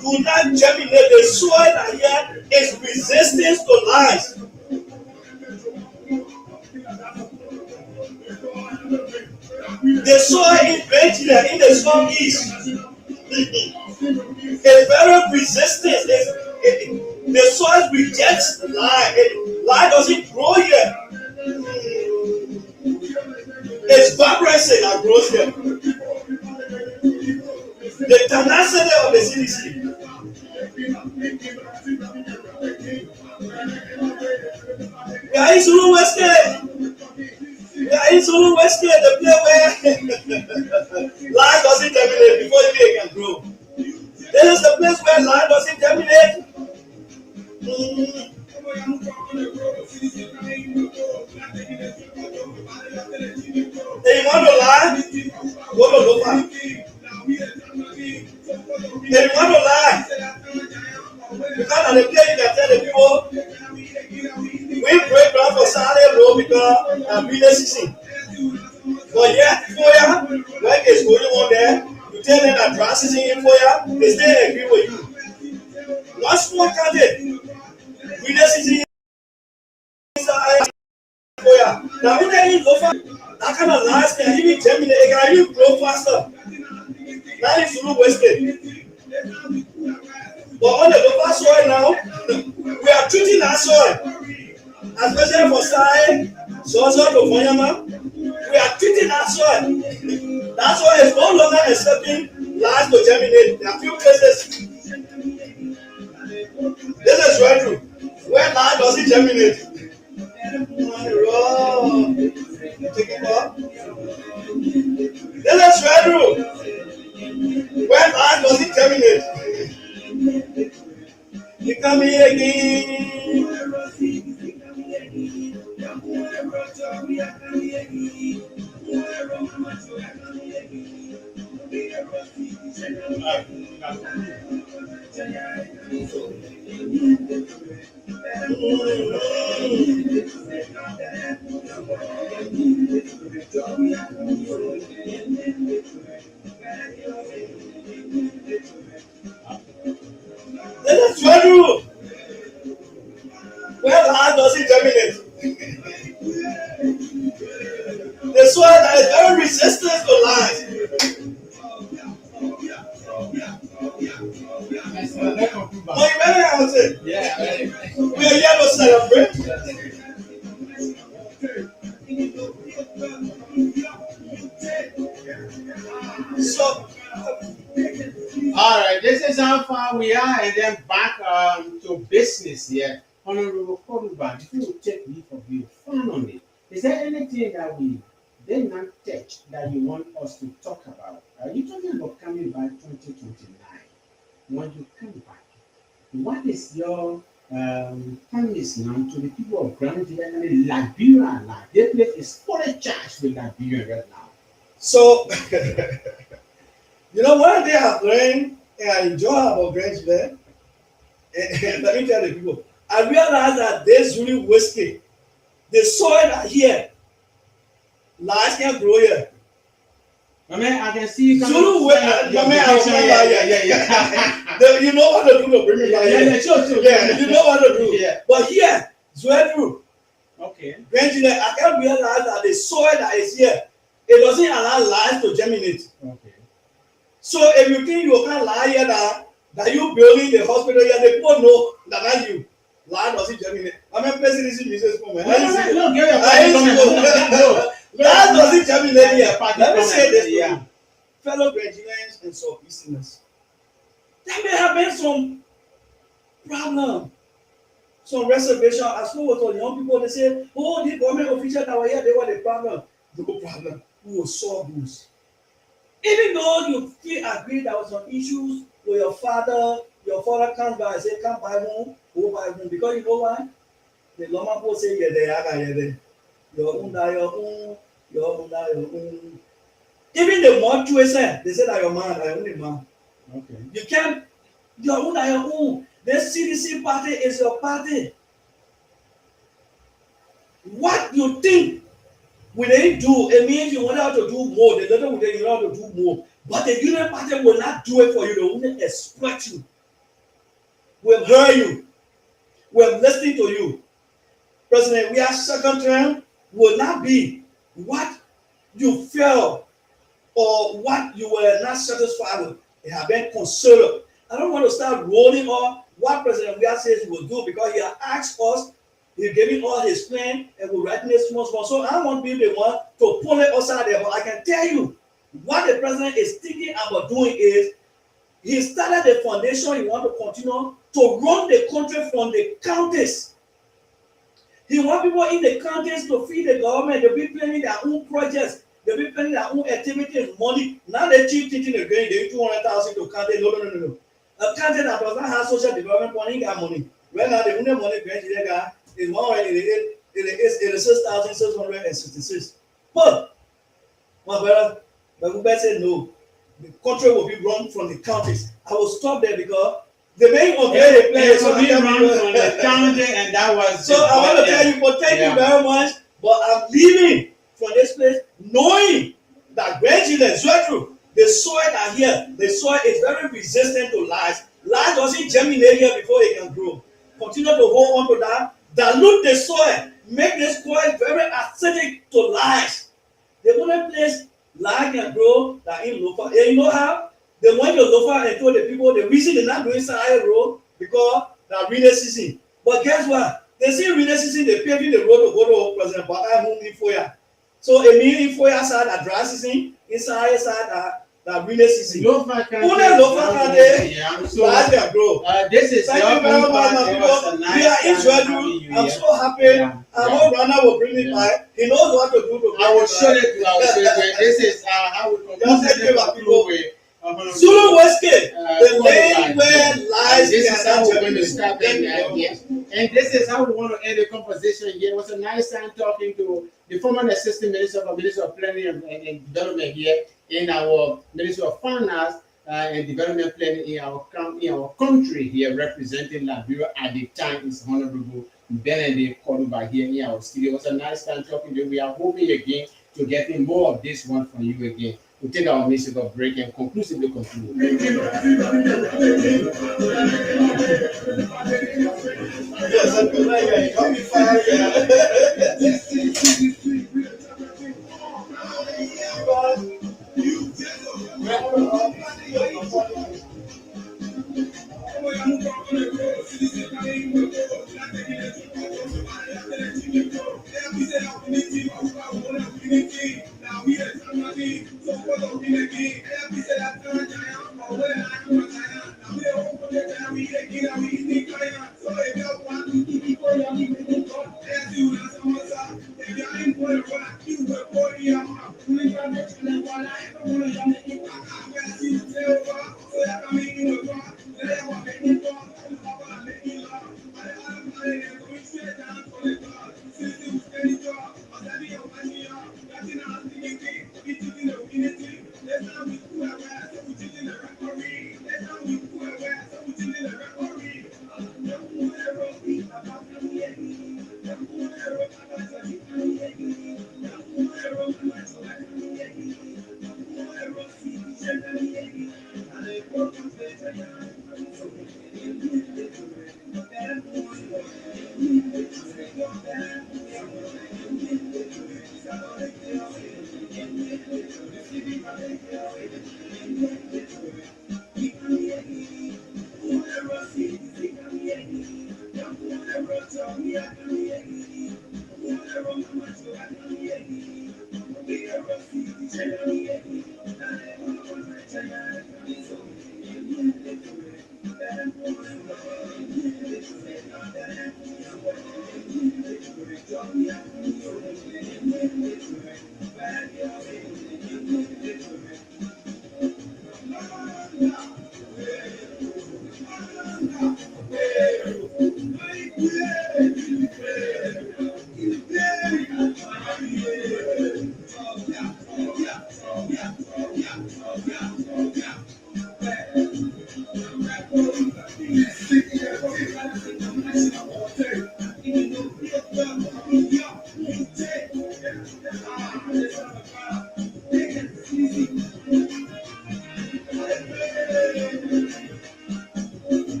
do not germinate. The soil here is resistance to lies. The soil in Nigeria in the southeast is very resistant. The soil rejects lie. Lie doesn't grow here. It's vibrancy that grows here. The tenacity of the city. We are in Zulu Westgate. We are in Zulu Westgate, the place where lie doesn't germinate before it can grow. This is the place where lie doesn't germinate. If you want to lie, go to Lopa. If you want to lie, because at the place you can tell the people, we break ground for Saturday road because I'm really season. But yeah, Foya, when there's going on there, you tell them that dry season in Foya, they still agree with you. One small candidate, really season inside Foya. Now when they go for that kind of lies can even germinate, it can even grow faster. That is Zulu Westgate. But on the local soil now, we are treating that soil, especially for Sai, Zozo to Fanyama. We are treating that soil. That soil is no longer accepting lies to germinate. There are few places. This is very true. Where lie doesn't germinate. Take it up. This is very true. Where lie doesn't germinate. germinate. He coming again. That's true. Well, how does it germinate? The soil that is very resistant to life. Oh, you better have it. Yeah. We are here to celebrate. So, All right, this is how far we are, and then back to business here. Honorable Koruba, before we take leave of you, finally, is there anything that we did not touch that you want us to talk about? Are you talking about coming back 2029? When you come back, what is your promise now to the people of Grand Nigeria, Liberia? Like, they place is fully charged with Liberia right now. so you know, one day I've learned and I enjoy about Grange there. And let me tell the people, I realized that this really whiskey. The soil that here, life can grow here. I mean, I can see you coming. Zulu, you know what to do to bring me back here. Yeah, sure. Yeah, you know what to do. Yeah. But here, Zwedru, Okay. Grange, I can realize that the soil that is here, it doesn't allow life to germinate. Okay. So if you think you can lie here that you building the hospital here, the people know that not you. Life doesn't germinate. I mean, pessimism is for me. No, give your party comment. No. Life doesn't germinate here. Party Let me say this to yeah. you. Fellow Grangians and Southeasterners. There may have been some problem, some reservation. I spoke with all young people, they say, oh, the government officials that were here, they were the problem. No problem. We will solve those. Even though you feel agree there was some issues with your father comes by and say, come buy home, go buy home. Because you know why? The normal people say, yeah, they are. Your own, your own, your own, your own. Even the more choice, they say that your man, your only man. Okay. You can't, your own, your own. The CDC party is your party. What you think we didn't do, it means you want to do more. The letter will tell you how to do more. But the Union Party will not do it for you. They will only exploit you. We'll hear you. We're listening to you. President, we are second term will not be what you felt or what you were not satisfied with. They have been considered. I don't want to start rolling on what President Weah says he will do because he has asked us, he's giving all his plan, and we're writing this small. So I won't be the one to pull it outside there. But I can tell you, what the president is thinking about doing is, he started the foundation he wants to continue to run the country from the counties. He wants people in the counties to feed the government. They'll be planning their own projects. They'll be planning their own activities, money. Now they keep thinking again, they 200,000 to county. No. A county that does not have social development money got money. Well, now the only money they got is 6,666. But my brother, but we said no. The country will be run from the counties. I will stop there because the main of the place will be run from the county, and that was. So I want to tell you, but thank you very much. But I'm leaving from this place knowing that Grangiland, the soil are here. The soil is very resistant to lice. Lice doesn't germinate here before it can grow. Continue to hold on to that. Dilute the soil. Make the soil very acidic to lice. The only place lice can grow that in local. And you know how? They want your local and told the people the reason they're not doing Sahara road because they're rainy season. But guess what? They see rainy season, they're paving the road to go to President Baka home in Foya. So it means in Foya side that dry season, inside side that rainy season. Only local country, life can grow. This is thank you very much, my people. We are in Zwedru. I'm so happy. I hope Rana will bring me back. He knows what to do to bring I will show it to you. This is how we conclude the Zulu West Cape, the land where lies this is how we're going to naturally. start. And this is how we want to end the conversation here. It was a nice time talking to the former Assistant Minister of Planning and Development here in our Ministry of Finance and Development Planning in our country here, representing Liberia at the time is Honorable Benedict Koduba here in our studio. It was a nice time talking to you. We are hoping again to getting more of this one from you again. We'll take our musical break and conclusively conclude. Yes, I feel like I got me fired.